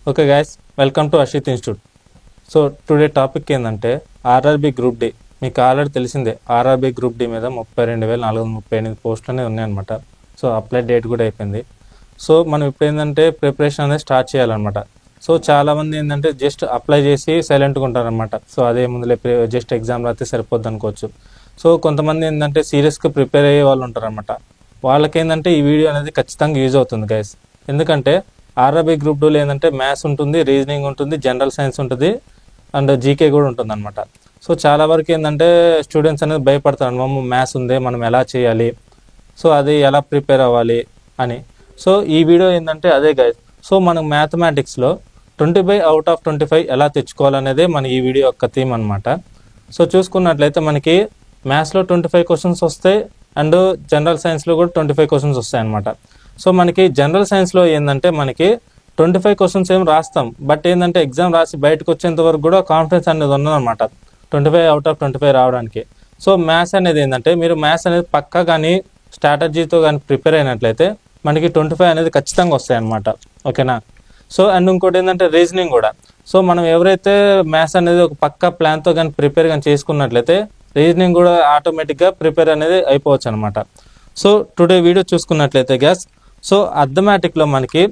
Okay guys, welcome to Ashit institute. So today topic ఏంటంటే RRB group D. మీకు already తెలిసిందే, RRB group D మీద 32,438 పోస్టులు అనేవి ఉన్నాయన్నమాట. సో అప్లై డేట్ కూడా అయిపోయింది. సో మనం ఇప్పుడు ఏంటంటే ప్రిపరేషన్ అనేది స్టార్ట్ చేయాలన్నమాట. సో చాలామంది ఏంటంటే జస్ట్ అప్లై చేసి సైలెంట్గా ఉంటారనమాట. సో అదే ముందులే జస్ట్ ఎగ్జామ్ రాస్తే సరిపోద్ది అనుకోవచ్చు. సో కొంతమంది ఏంటంటే సీరియస్గా ప్రిపేర్ అయ్యే వాళ్ళు ఉంటారనమాట. వాళ్ళకి ఏంటంటే ఈ వీడియో అనేది ఖచ్చితంగా యూజ్ అవుతుంది గైస్. ఎందుకంటే ఆర్ఆర్బీ గ్రూప్ టూలో ఏంటంటే మ్యాథ్స్ ఉంటుంది, రీజనింగ్ ఉంటుంది, జనరల్ సైన్స్ ఉంటుంది అండ్ జీకే కూడా ఉంటుంది అనమాట. సో చాలా వరకు ఏంటంటే స్టూడెంట్స్ అనేది భయపడతారు, మమ్మ మ్యాథ్స్ ఉంది, మనం ఎలా చేయాలి, సో అది ఎలా ప్రిపేర్ అవ్వాలి అని. సో ఈ వీడియో ఏంటంటే అదే గైస్. సో మనం మ్యాథమెటిక్స్లో 20/25 ఎలా తెచ్చుకోవాలనేదే మన ఈ వీడియో యొక్క థీమ్ అనమాట. సో చూసుకున్నట్లయితే మనకి మ్యాథ్స్లో 25 క్వశ్చన్స్ వస్తాయి అండ్ జనరల్ సైన్స్లో కూడా 25 క్వశ్చన్స్ వస్తాయి అనమాట. సో మనకి జనరల్ సైన్స్లో ఏంటంటే మనకి 25 క్వశ్చన్స్ ఏం రాస్తాం, బట్ ఏంటంటే ఎగ్జామ్ రాసి బయటకు వచ్చేంత వరకు కూడా కాన్ఫిడెన్స్ అనేది ఉన్నదన్నమాట 25/25 రావడానికి. సో మ్యాథ్స్ అనేది ఏంటంటే మీరు మ్యాథ్స్ అనేది పక్కా కానీ స్ట్రాటజీతో కానీ ప్రిపేర్ అయినట్లయితే మనకి 25 అనేది ఖచ్చితంగా వస్తాయి అనమాట. ఓకేనా. సో అండ్ ఇంకోటి ఏంటంటే రీజనింగ్ కూడా. సో మనం ఎవరైతే మ్యాథ్స్ అనేది ఒక పక్కా ప్లాన్తో కానీ ప్రిపేర్ కానీ చేసుకున్నట్లయితే రీజనింగ్ కూడా ఆటోమేటిక్గా ప్రిపేర్ అనేది అయిపోవచ్చు అనమాట. సో టుడే వీడియో చూసుకున్నట్లయితే గ్యాస్, సో అర్థమెటిక్లో మనకి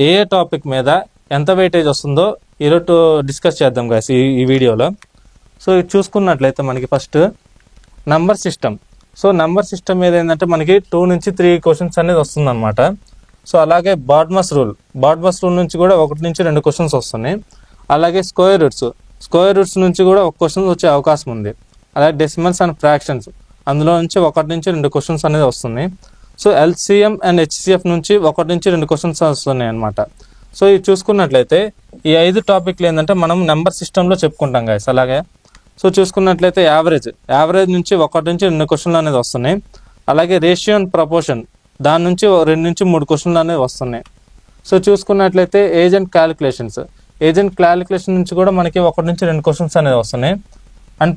ఏ టాపిక్ మీద ఎంత వెయిటేజ్ వస్తుందో ఈరోజు డిస్కస్ చేద్దాం గ్యాస్ ఈ వీడియోలో. సో ఇది చూసుకున్నట్లయితే మనకి first number system. So number system మీద ఏంటంటే మనకి 2 నుంచి 3 క్వశ్చన్స్ అనేది వస్తుందన్నమాట. సో అలాగే బాడ్మస్ రూల్ నుంచి కూడా 1 నుంచి 2 క్వశ్చన్స్ వస్తున్నాయి. అలాగే స్క్వేర్ రూట్స్ నుంచి కూడా 1 క్వశ్చన్ వచ్చే అవకాశం ఉంది. అలాగే డెసిమల్స్ అండ్ ఫ్రాక్షన్స్, అందులో నుంచి 1 నుంచి 2 క్వశ్చన్స్ అనేది వస్తున్నాయి. సో ఎల్సిఎం అండ్ హెచ్సిఎఫ్ నుంచి 1 నుంచి 2 క్వశ్చన్స్ వస్తున్నాయి అనమాట. సో ఇది చూసుకున్నట్లయితే ఈ 5 టాపిక్లు ఏంటంటే మనం నెంబర్ సిస్టంలో చెప్పుకుంటాం గైస్. అలాగే సో చూసుకున్నట్లయితే యావరేజ్ నుంచి 1 నుంచి 2 క్వశ్చన్లు అనేది వస్తున్నాయి. అలాగే రేషియో అండ్ ప్రపోర్షన్, దాని నుంచి 2 నుంచి 3 క్వశ్చన్లు అనేది వస్తున్నాయి. సో చూసుకున్నట్లయితే ఏజెంట్ క్యాలిక్యులేషన్ నుంచి కూడా మనకి 1 నుంచి 2 క్వశ్చన్స్ అనేది వస్తున్నాయి. అండ్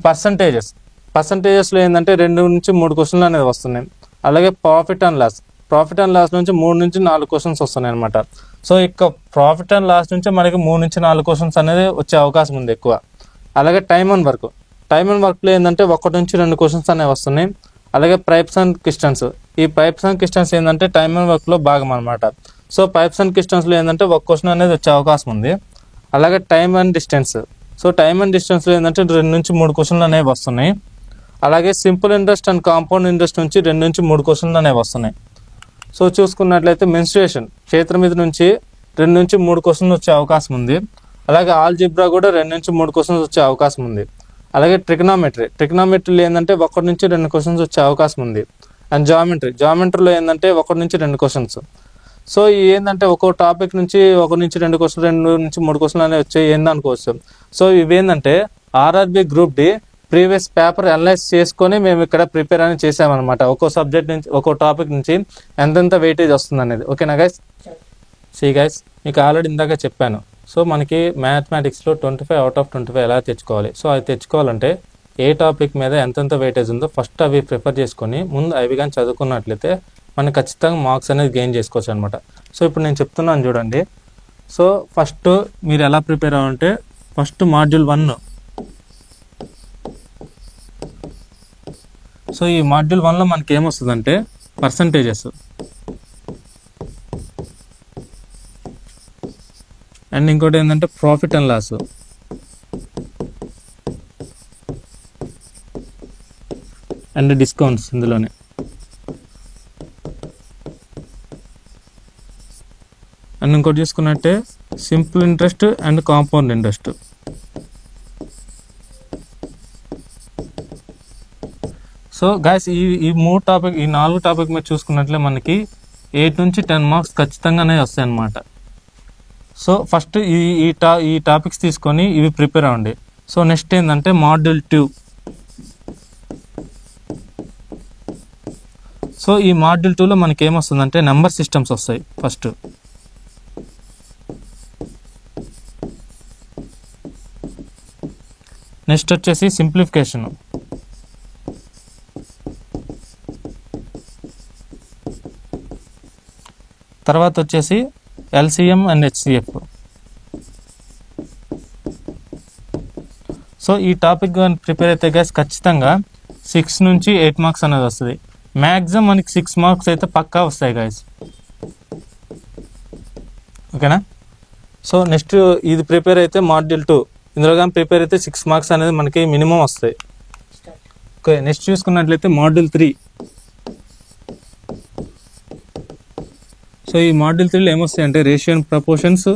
పర్సంటేజెస్లో ఏంటంటే 2 నుంచి 3 క్వశ్చన్లు అనేది వస్తున్నాయి. అలాగే ప్రాఫిట్ అండ్ లాస్ నుంచి 3 నుంచి 4 క్వశ్చన్స్ వస్తున్నాయి అనమాట. సో ఇక ప్రాఫిట్ అండ్ లాస్ నుంచి మనకి 3 నుంచి 4 క్వశ్చన్స్ అనేది వచ్చే అవకాశం ఉంది ఎక్కువ. అలాగే టైమ్ అండ్ వర్క్లో ఏంటంటే 1 నుంచి 2 క్వశ్చన్స్ అనేవి వస్తున్నాయి. అలాగే పైప్స్ అండ్ కిస్టన్స్ ఏంటంటే టైమ్ అండ్ వర్క్లో భాగం అనమాట. సో పైప్స్ అండ్ కిస్టన్స్లో ఏంటంటే 1 క్వశ్చన్ అనేది వచ్చే అవకాశం ఉంది. అలాగే టైమ్ అండ్ డిస్టెన్స్లో ఏంటంటే 2 నుంచి 3 క్వశ్చన్లు అనేవి వస్తున్నాయి. అలాగే simple interest and compound interest నుంచి 2 నుంచి 3 క్వశ్చన్లు అనేవి వస్తున్నాయి. సో చూసుకున్నట్లయితే మెన్స్ట్రుయేషన్, క్షేత్రం మీద నుంచి 2 నుంచి 3 క్వశ్చన్లు వచ్చే అవకాశం ఉంది. అలాగే ఆల్జిబ్రా కూడా 2 నుంచి 3 క్వశ్చన్స్ వచ్చే అవకాశం ఉంది. అలాగే ట్రిగ్నామెట్రీలో ఏంటంటే 1 నుంచి 2 క్వశ్చన్స్ వచ్చే అవకాశం ఉంది. అండ్ జామెట్రీలో ఏంటంటే 1 నుంచి 2 క్వశ్చన్స్. సో ఏంటంటే ఒక్కో టాపిక్ నుంచి 1 నుంచి 2 క్వశ్చన్లు, 2 నుంచి 3 క్వశ్చన్లు అనేవి వచ్చాయి ఏందనుకోవచ్చు. సో ఇవేంటంటే RRB group D previous paper analyse చేసుకొని మేము ఇక్కడ ప్రిపేర్ అనేది చేసామన్నమాట. ఒక్కో సబ్జెక్ట్ నుంచి ఒక్కో టాపిక్ నుంచి ఎంతెంత వెయిటేజ్ వస్తుంది అనేది. ఓకేనా గైస్. గైస్ మీకు ఆల్రెడీ ఇందాక చెప్పాను. సో మనకి మ్యాథమెటిక్స్లో 25/25 ఎలా తెచ్చుకోవాలి. సో అది తెచ్చుకోవాలంటే ఏ టాపిక్ మీద ఎంతెంత వెయిటేజ్ ఉందో ఫస్ట్ అవి ప్రిఫర్ చేసుకొని ముందు అవి కానీ చదువుకున్నట్లయితే మనకి ఖచ్చితంగా మార్క్స్ అనేది గెయిన్ చేసుకోవచ్చు అనమాట. సో ఇప్పుడు నేను చెప్తున్నాను చూడండి. సో ఫస్ట్ మీరు ఎలా ప్రిపేర్ అవ్వాలంటే ఫస్ట్ మాడ్యూల్ 1. సో ఈ మాడ్యూల్ 1లో మనకి ఏమొస్తుందంటే పర్సంటేజెస్ అండ్ ఇంకోటి ఏంటంటే profit and loss and discounts ఇందులోనే. అండ్ ఇంకోటి చూసుకున్నట్టే simple interest and compound interest. So guys ఈ 4 టాపిక్ మీద చూసుకున్నట్లే మనకి 8 నుంచి 10 మార్క్స్ ఖచ్చితంగానే వస్తాయి అన్నమాట. సో ఫస్ట్ ఈ టాపిక్స్ తీసుకొని ఇవి ప్రిపేర్ అవ్వండి. సో నెక్స్ట్ ఏంటంటే మాడ్యూల్ 2. సో ఈ మాడ్యూల్ 2లో మనకి ఏమొస్తుందంటే నెంబర్ సిస్టమ్స్ వస్తాయి ఫస్ట్. నెక్స్ట్ వచ్చేసి సింప్లిఫికేషన్. తర్వాత వచ్చేసి ఎల్సిఎం అండ్ హెచ్సిఎఫ్. సో ఈ టాపిక్ ప్రిపేర్ అయితే గైస్ ఖచ్చితంగా 6 నుంచి 8 మార్క్స్ అనేది వస్తుంది. మ్యాక్సిమం మనకి 6 మార్క్స్ అయితే పక్కా వస్తాయి గైస్. ఓకేనా. సో నెక్స్ట్ ఇది ప్రిపేర్ అయితే మాడ్యూల్ 2, ఇందులో కానీ ప్రిపేర్ అయితే 6 మార్క్స్ అనేది మనకి మినిమం వస్తాయి. ఓకే, నెక్స్ట్ చూసుకున్నట్లయితే మాడ్యూల్ 3. సో ఈ మాడ్యూల్ 3లో ఏమొస్తాయి అంటే రేషియో అండ్ ప్రపోర్షన్స్,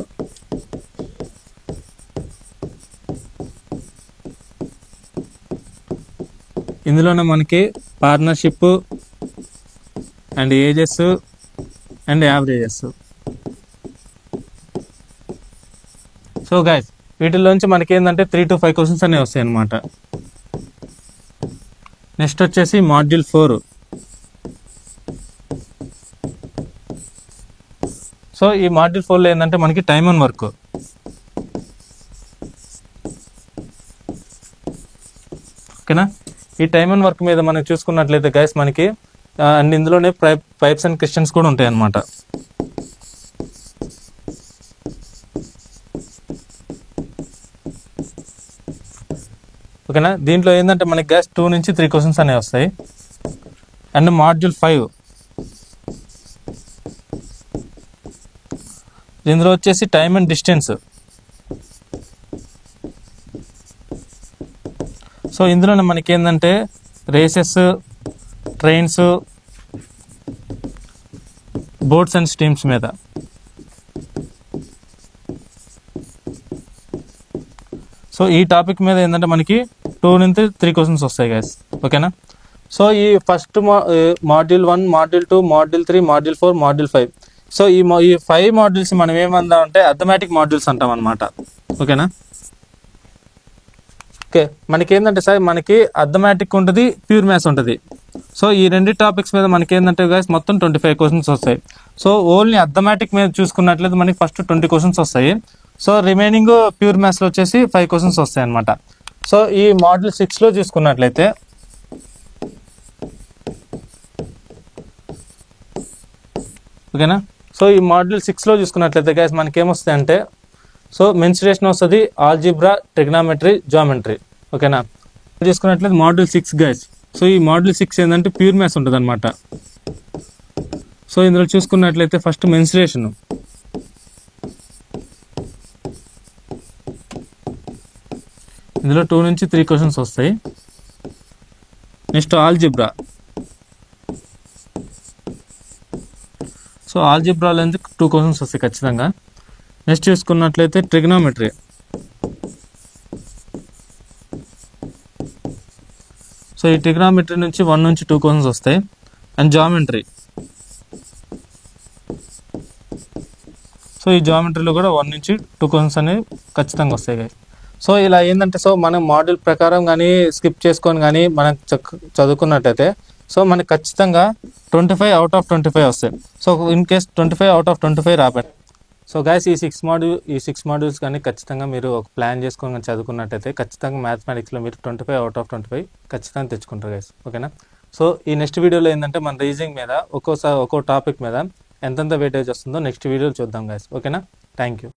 ఇందులోనే మనకి partnership and ages and averages. So guys వీటిలోంచి మనకి ఏంటంటే 3 to 5 క్వశ్చన్స్ అనేవి వస్తాయి అన్నమాట. నెక్స్ట్ వచ్చేసి మాడ్యూల్ 4. సో ఈ మాడ్యూల్ 4లో ఏంటంటే మనకి టైమ్ అండ్ వర్క్. ఓకేనా. ఈ టైమ్ అండ్ వర్క్ మీద మనం చూసుకున్నట్లయితే గైస్ మనకి అండ్ ఇందులోనే పైప్స్ అండ్ క్వశ్చన్స్ కూడా ఉంటాయి అన్నమాట. ఓకేనా. దీంట్లో ఏంటంటే మనకి గైస్ 2 నుంచి 3 క్వశ్చన్స్ అనేవి వస్తాయి. అండ్ మాడ్యూల్ 5 ఇందులో వచ్చేసి టైమ్ అండ్ డిస్టెన్స్. సో ఇందులోనే మనకి ఏంటంటే races, trains, boats and steams మీద. సో ఈ టాపిక్ మీద ఏంటంటే మనకి 2 నుంచి 3 క్వశ్చన్స్ వస్తాయి గైస్. ఓకేనా. సో ఈ first module 1, module 2, module 3, module 4, module 5. So ఈ 5 మాడ్యూల్స్ మనం ఏమందాం అంటే అథమెటిక్ మాడ్యూల్స్ అంటాం అనమాట. ఓకేనా. ఓకే, మనకి ఏంటంటే సార్ మనకి అథమెటిక్ ఉంటుంది, ప్యూర్ మ్యాథ్స్ ఉంటుంది. సో ఈ 2 టాపిక్స్ మీద మనకి ఏంటంటే గైస్ మొత్తం 25 క్వశ్చన్స్ వస్తాయి. సో ఓన్లీ అథమెటిక్ మీద చూసుకున్నట్లయితే మనకి ఫస్ట్ 20 క్వశ్చన్స్ వస్తాయి. సో రిమైనింగ్ ప్యూర్ మ్యాథ్స్లో వచ్చేసి 5 క్వశ్చన్స్ వస్తాయి అనమాట. సో ఈ మాడ్యూల్ 6లో చూసుకున్నట్లయితే ఓకేనా. సో ఈ మాడ్యూల్ 6లో చూసుకున్నట్లయితే గైస్ మనకి ఏమొస్తాయి అంటే సో మెన్సురేషన్ వస్తుంది, ఆల్జిబ్రా, ట్రిగ్నామెట్రీ, జామెట్రీ. ఓకేనా. చూసుకున్నట్లయితే మాడ్యూల్ 6 గైస్. సో ఈ మాడ్యూల్ 6 ఏంటంటే ప్యూర్ మ్యాథ్స్ ఉంటుంది అనమాట. సో ఇందులో చూసుకున్నట్లయితే ఫస్ట్ మెన్సురేషన్, ఇందులో 2 నుంచి 3 క్వశ్చన్స్ వస్తాయి. Next algebra. సో ఆల్జిబ్రాలో 2 క్వశ్చన్స్ వస్తాయి ఖచ్చితంగా. నెక్స్ట్ చూసుకున్నట్లయితే ట్రిగ్నామెట్రీ. సో ఈ ట్రిగ్నామెట్రీ నుంచి 1 నుంచి 2 క్వశ్చన్స్ వస్తాయి. And geometry. సో ఈ జామెట్రీలో కూడా 1 నుంచి 2 క్వశ్చన్స్ అనేవి ఖచ్చితంగా వస్తాయి. సో ఇలా ఏంటంటే సో మనం మాడ్యూల్ ప్రకారం కానీ స్కిప్ చేసుకొని కానీ మనం చదువుకున్నట్టయితే సో మనకి ఖచ్చితంగా 25 out of 25 వస్తాయి. So in case 25 out of 25 రాబట్టి సో గైస్ ఈ 6 మాడ్యూల్స్ కానీ ఖచ్చితంగా మీరు ఒక ప్లాన్ చేసుకొని చదువుకున్నట్టయితే ఖచ్చితంగా మ్యాథమెటిక్స్లో మీరు 25 out of 25 ఖచ్చితంగా తెచ్చుకుంటారు గైస్. ఓకేనా. సో ఈ నెక్స్ట్ వీడియోలో ఏంటంటే మన రీజనింగ్ మీద ఒక్కో టాపిక్ మీద ఎంతెంత వెయిటేజ్ వస్తుందో నెక్స్ట్ వీడియోలో చూద్దాం గైస్. ఓకేనా. Thank you.